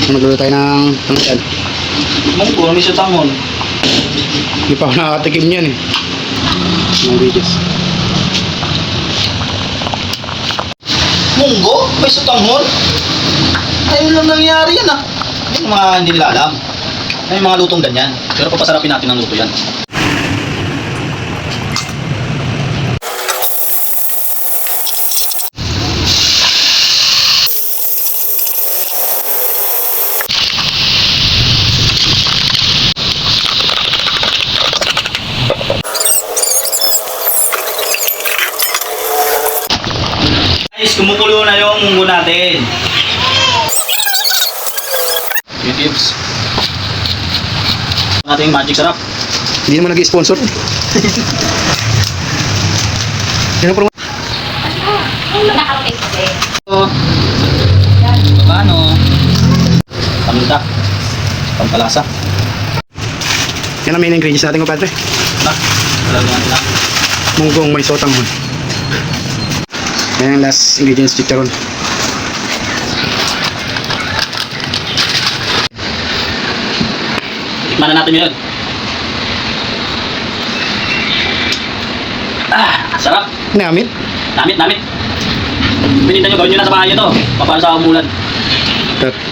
Magluluto tayo ng ano yan. Munggo, may sutangon. Hindi pa ako nakatikim yan eh. Mga videos. Munggo? May sutangon? Ayun lang nangyari yan ah. Yung mga hindi nila alam. May mga lutong ganyan. Pero papasarapin natin ang luto yan. Guys, kumukulo na yung munggo natin. Yung tips. Ang ating magic sarap. Hindi naman nag-sponsor. Yan ang promo. So, paano? Paminta. Pampalasa. Yan ang main ingredients natin ko, padre. Na, lalagyan natin na. Munggong may sotanghon. Yan ang last ingredients, chicharon. Tikman na natin yun. Sarap. Namit. Namit. Pininda nyo, gawin nyo na sa bahay nyo to. Paano sa umulan. Cut.